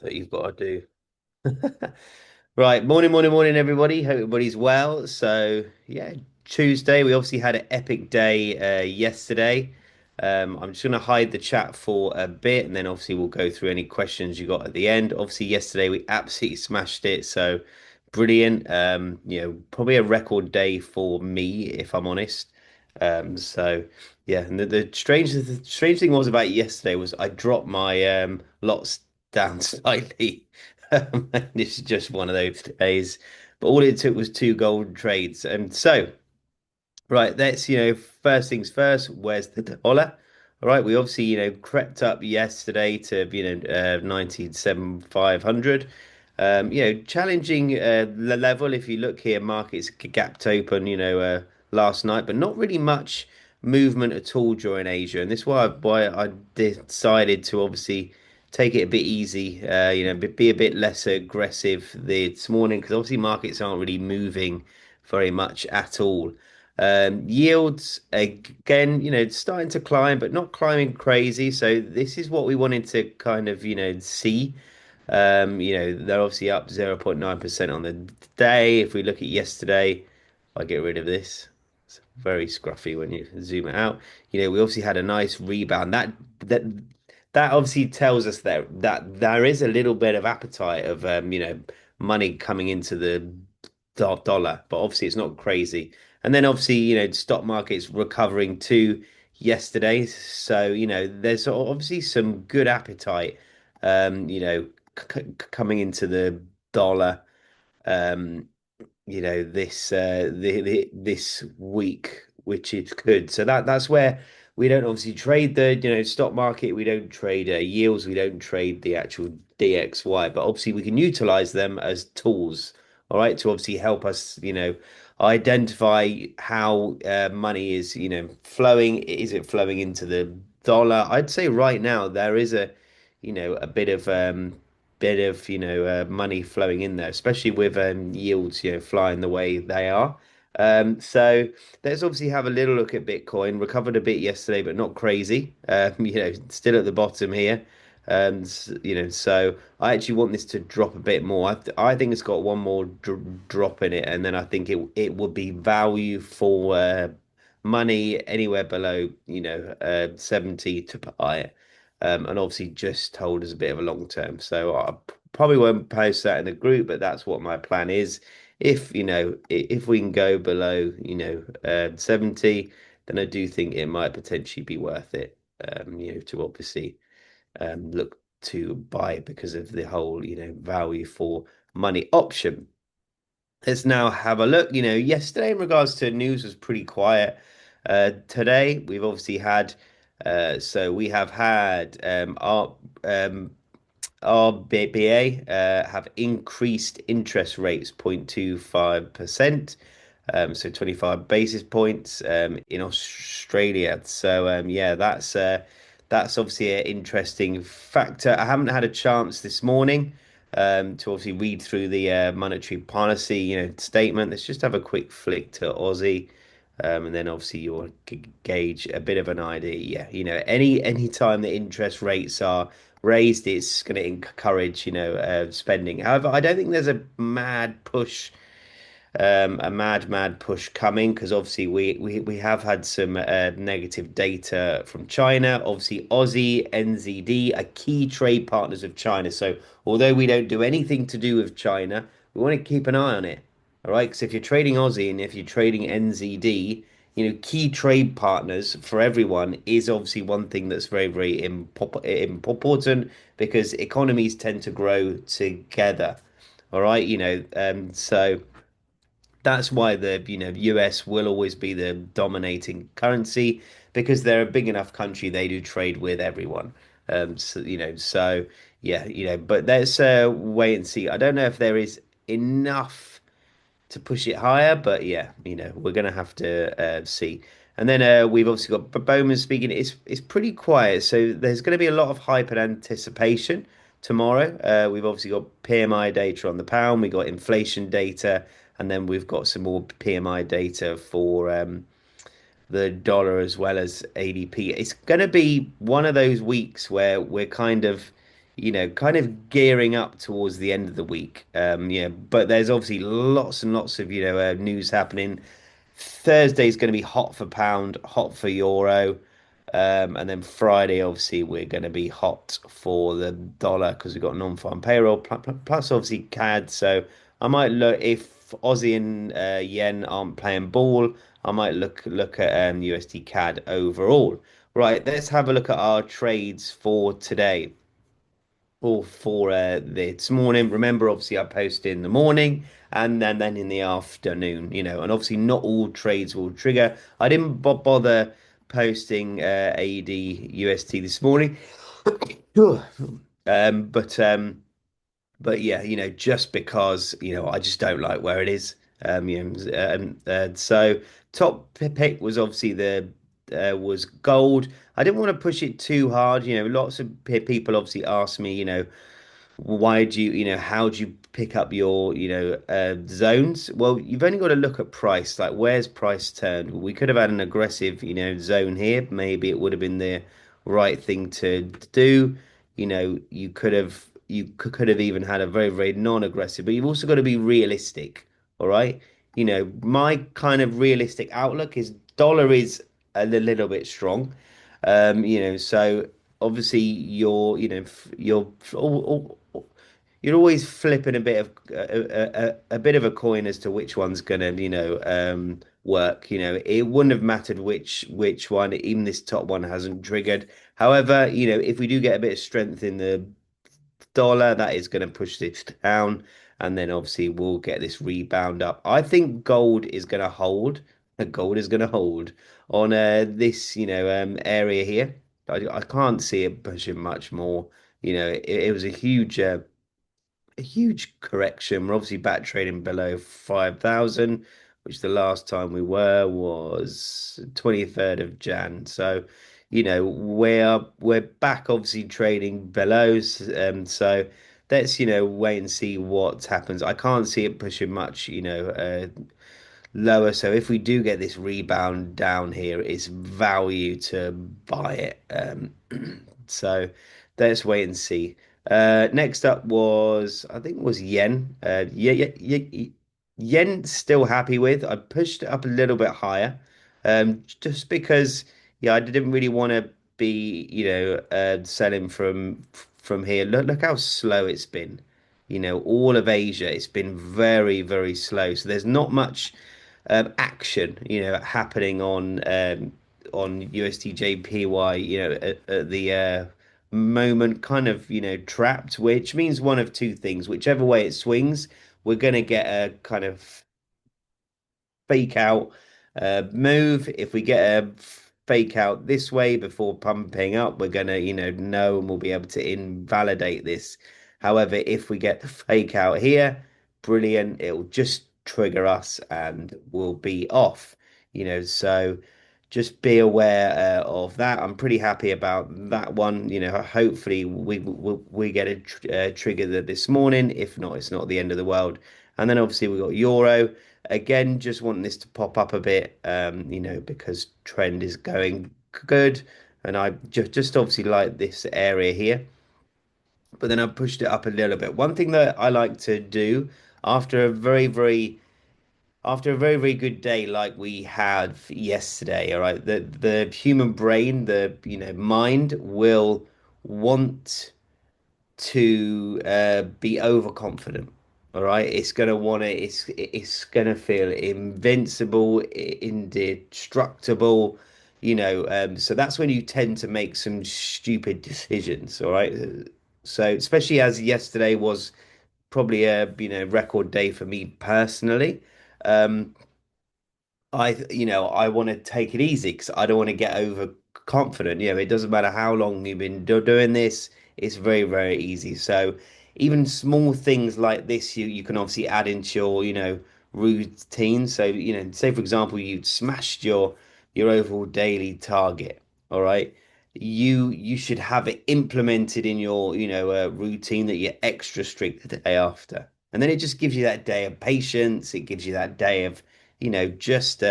that you've got to do. Right, morning, everybody. Hope everybody's well. So, yeah, Tuesday. We obviously had an epic day yesterday. I'm just going to hide the chat for a bit, and then obviously we'll go through any questions you got at the end. Obviously, yesterday we absolutely smashed it, so brilliant. Probably a record day for me, if I'm honest. So yeah, and the strange thing was about yesterday was I dropped my lots down slightly. This is just one of those days. But all it took was two golden trades. And so, right, first things first, where's the dollar? All right, we obviously, crept up yesterday to, 97,500. Challenging level. If you look here, markets gapped open, last night, but not really much movement at all during Asia. And this is why I decided to obviously take it a bit easy, be a bit less aggressive this morning because obviously markets aren't really moving very much at all. Yields again, starting to climb, but not climbing crazy. So this is what we wanted to kind of, see. They're obviously up 0.9% on the day. If we look at yesterday, I get rid of this. It's very scruffy when you zoom it out. We obviously had a nice rebound. That obviously tells us that there is a little bit of appetite of money coming into the dollar, but obviously it's not crazy. And then obviously, stock market's recovering too yesterday. So, there's obviously some good appetite, coming into the dollar, um, this week, which is good. So that's where we don't obviously trade the stock market. We don't trade yields. We don't trade the actual DXY, but obviously we can utilize them as tools. All right, to obviously help us, identify how money is, flowing. Is it flowing into the dollar? I'd say right now there is a bit of money flowing in there, especially with yields flying the way they are. So let's obviously have a little look at Bitcoin. Recovered a bit yesterday, but not crazy. Still at the bottom here. So I actually want this to drop a bit more. I think it's got one more drop in it, and then I think it would be value for money anywhere below 70 to buy it. And obviously just hold as a bit of a long term. So I probably won't post that in the group, but that's what my plan is. If we can go below 70, then I do think it might potentially be worth it. To obviously look to buy it because of the whole value for money option. Let's now have a look. Yesterday in regards to news was pretty quiet. Today we've obviously had, so we have had our BA have increased interest rates 0.25%, so 25 basis points in Australia. So yeah, that's obviously an interesting factor. I haven't had a chance this morning to obviously read through the monetary policy, statement. Let's just have a quick flick to Aussie. And then obviously you'll gauge a bit of an idea. Yeah, any time the interest rates are raised, it's going to encourage, spending. However, I don't think there's a mad push coming because obviously we have had some negative data from China. Obviously, Aussie, NZD are key trade partners of China. So although we don't do anything to do with China, we want to keep an eye on it. All right, because if you're trading Aussie and if you're trading NZD, key trade partners for everyone is obviously one thing that's very, very important because economies tend to grow together. All right, so that's why the US will always be the dominating currency because they're a big enough country. They do trade with everyone. So yeah, but let's wait and see. I don't know if there is enough to push it higher. But yeah, we're gonna have to see. And then we've obviously got Bowman speaking. It's pretty quiet, so there's going to be a lot of hype and anticipation tomorrow. We've obviously got PMI data on the pound. We got inflation data, and then we've got some more PMI data for the dollar as well as ADP. It's going to be one of those weeks where we're kind of, kind of gearing up towards the end of the week. But there's obviously lots and lots of, news happening. Thursday's going to be hot for pound, hot for euro. And then Friday, obviously, we're going to be hot for the dollar because we've got non-farm payroll plus obviously CAD. So I might look if Aussie and yen aren't playing ball. I might look at USD CAD overall. Right, let's have a look at our trades for today or for this morning. Remember, obviously, I post in the morning and then in the afternoon, and obviously not all trades will trigger. I didn't bother posting AED UST this morning. Um, but um, but yeah, just because, I just don't like where it is. So top pick was obviously the was gold. I didn't want to push it too hard. Lots of people obviously ask me, why do how do you pick up your zones? Well, you've only got to look at price, like where's price turned. We could have had an aggressive zone here. Maybe it would have been the right thing to do. You could have even had a very, very non-aggressive, but you've also got to be realistic. All right. My kind of realistic outlook is dollar is a little bit strong. So obviously you're always flipping a bit of a bit of a coin as to which one's gonna work. It wouldn't have mattered which one, even this top one hasn't triggered. However, if we do get a bit of strength in the dollar, that is going to push this down, and then obviously we'll get this rebound up. I think gold is going to hold. Gold is going to hold on this area here. I can't see it pushing much more. It was a huge correction. We're obviously back trading below 5,000, which the last time we were was 23rd of Jan. So, we're back obviously trading below. So let's, wait and see what happens. I can't see it pushing much, lower. So if we do get this rebound down here, it's value to buy it. So let's wait and see. Next up was I think it was yen. Yeah, yeah, yeah, yen still happy with. I pushed it up a little bit higher, just because yeah, I didn't really want to be selling from here. Look how slow it's been. All of Asia, it's been very, very slow. So there's not much action, happening on USDJPY, at the moment, kind of, trapped, which means one of two things. Whichever way it swings, we're going to get a kind of fake out move. If we get a fake out this way before pumping up, we're gonna, know and we'll be able to invalidate this. However, if we get the fake out here, brilliant. It'll just trigger us and we'll be off. So just be aware of that. I'm pretty happy about that one. Hopefully we get a trigger this morning. If not, it's not the end of the world. And then obviously we got euro. Again, just wanting this to pop up a bit, because trend is going good. And I just obviously like this area here. But then I pushed it up a little bit. One thing that I like to do after a very, very after a very, very good day like we had yesterday, all right, the human brain, the mind will want to be overconfident. All right, it's gonna want to. It's gonna feel invincible, indestructible. So that's when you tend to make some stupid decisions. All right, so especially as yesterday was probably a record day for me personally. Um, I want to take it easy because I don't want to get overconfident. It doesn't matter how long you've been doing this, it's very, very easy. So even small things like this, you can obviously add into your, routine. So, say for example, you smashed your overall daily target. All right. You should have it implemented in your, routine that you're extra strict the day after. And then it just gives you that day of patience. It gives you that day of just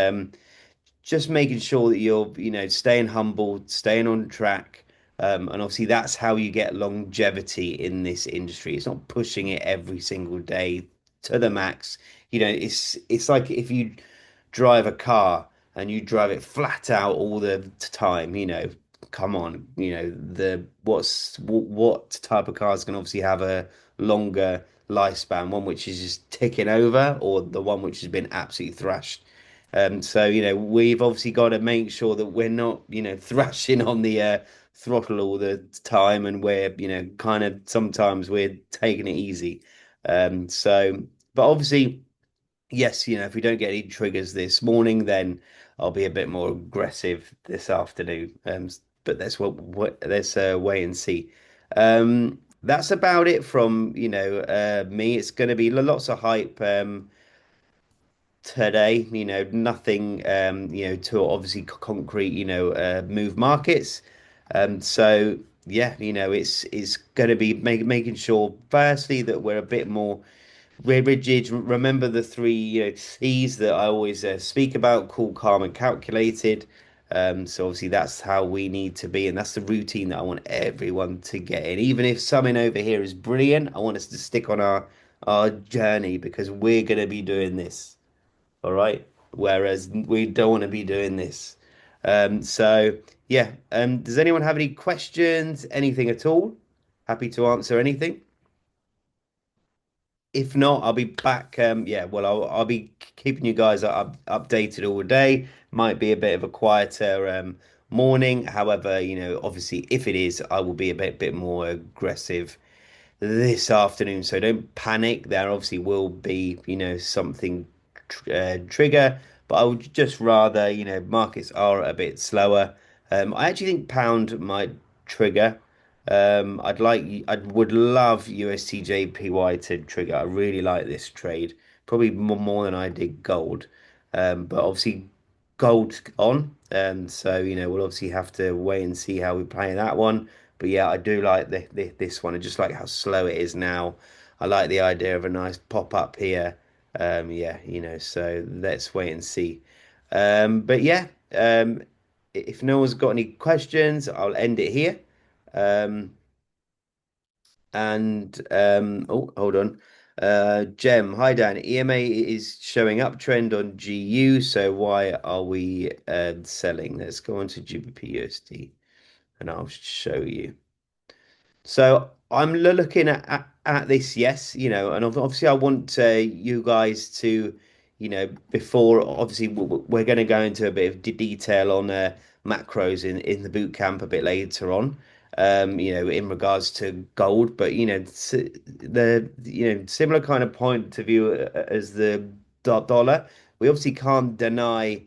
making sure that you're staying humble, staying on track, And obviously that's how you get longevity in this industry. It's not pushing it every single day to the max. It's like if you drive a car and you drive it flat out all the time, come on, what type of car is going to obviously have a longer lifespan, one which is just ticking over or the one which has been absolutely thrashed. So, we've obviously got to make sure that we're not, thrashing on the throttle all the time and we're, kind of sometimes we're taking it easy. But obviously, yes, if we don't get any triggers this morning, then I'll be a bit more aggressive this afternoon. But let's wait and see. That's about it from, me. It's going to be lots of hype. Today, nothing, to obviously concrete, move markets. So yeah, it's going to be making sure, firstly, that we're a bit more rigid. Remember the three, E's that I always speak about: cool, calm, and calculated. So obviously that's how we need to be, and that's the routine that I want everyone to get in. Even if something over here is brilliant, I want us to stick on our journey because we're going to be doing this. All right. Whereas we don't want to be doing this. So yeah. Does anyone have any questions? Anything at all? Happy to answer anything. If not, I'll be back. Yeah, well, I'll be keeping you guys updated all day. Might be a bit of a quieter morning. However, obviously, if it is, I will be a bit more aggressive this afternoon. So don't panic. There obviously will be, something trigger, but I would just rather, markets are a bit slower. I actually think pound might trigger. I would love USDJPY to trigger. I really like this trade, probably more than I did gold. But obviously gold on. So we'll obviously have to wait and see how we play that one. But yeah, I do like this one. I just like how slow it is now. I like the idea of a nice pop up here. Yeah, so let's wait and see. But yeah, if no one's got any questions, I'll end it here. Um, and oh, hold on. Gem, hi Dan. EMA is showing uptrend on GU, so why are we selling? Let's go on to GBPUSD and I'll show you. So I'm looking at this, yes, and obviously I want you guys to, before obviously we're going to go into a bit of detail on macros in the boot camp a bit later on, in regards to gold, but the similar kind of point of view as the dollar, we obviously can't deny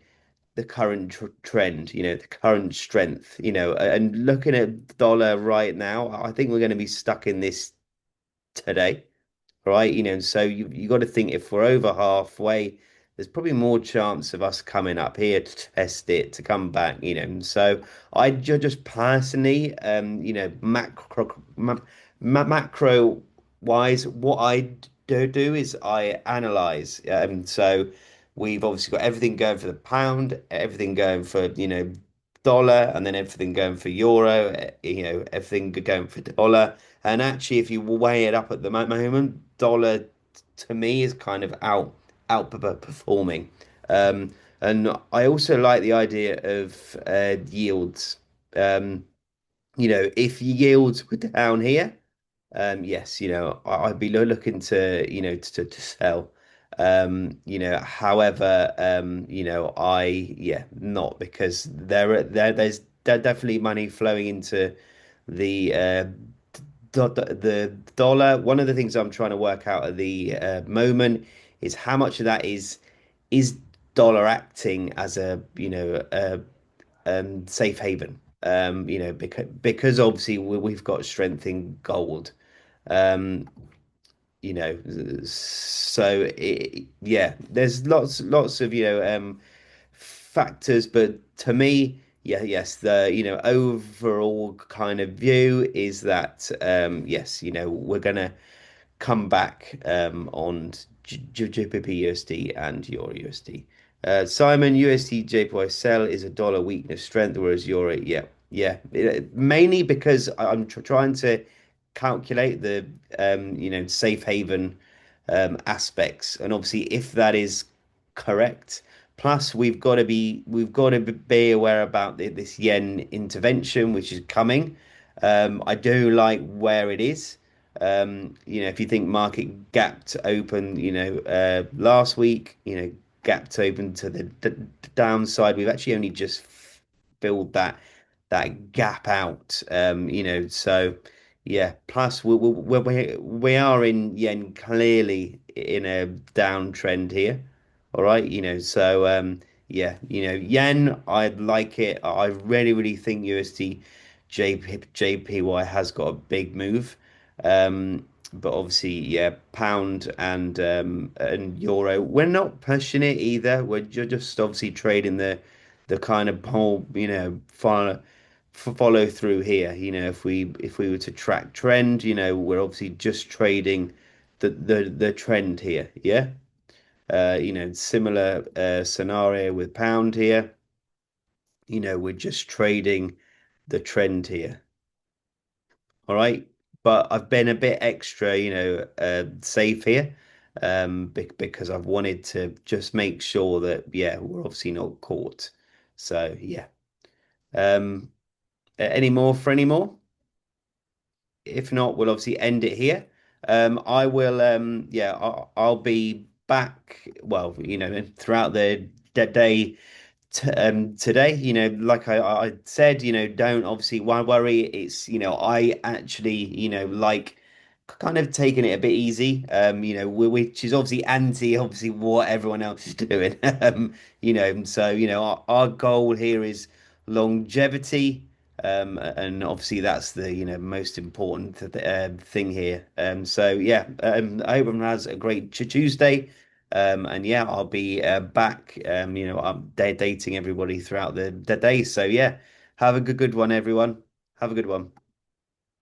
the current trend, the current strength, and looking at the dollar right now, I think we're going to be stuck in this today, right? So you got to think if we're over halfway, there's probably more chance of us coming up here to test it to come back, So I just personally, macro wise, what I do is I analyze. So we've obviously got everything going for the pound, everything going for, dollar, and then everything going for euro, everything going for dollar. And actually, if you weigh it up at the moment, dollar to me is kind of outperforming. And I also like the idea of yields. Um, if yields were down here, yes, I'd be looking to, to sell. However, yeah, not because there's definitely money flowing into the the dollar. One of the things I'm trying to work out at the moment is how much of that is dollar acting as a, safe haven. Because obviously we've got strength in gold. Um, so yeah, there's lots of factors, but to me, yeah, yes, the overall kind of view is that yes, we're gonna come back on GBP USD and Euro USD. Simon, USD JPY sell is a dollar weakness strength, whereas Euro, yeah. Yeah, mainly because I'm tr trying to calculate the safe haven aspects, and obviously if that is correct, plus we've got to be aware about this yen intervention which is coming. I do like where it is. If you think market gapped open, last week, gapped open to the d downside. We've actually only just filled that gap out. So yeah. Plus, we are in yen clearly in a downtrend here. All right, so yeah, yen, I like it. I really think USD JPY has got a big move. But obviously, yeah, pound and euro, we're not pushing it either. We're just obviously trading the kind of whole, follow through here. If we were to track trend, we're obviously just trading the trend here. Yeah. Similar scenario with pound here. We're just trading the trend here. All right. But I've been a bit extra, safe here, because I've wanted to just make sure that, yeah, we're obviously not caught. So, yeah. Um, any more for any more? If not, we'll obviously end it here. I will, yeah, I'll be back, well, throughout the day today. Like I said, don't obviously why worry. It's, I actually, like kind of taking it a bit easy, which is obviously anti, obviously what everyone else is doing. So, our goal here is longevity. And obviously that's the, most important thing here. So yeah, I hope everyone has a great Tuesday. And yeah, I'll be back, updating everybody throughout the day. So yeah, have a good one, everyone. Have a good one.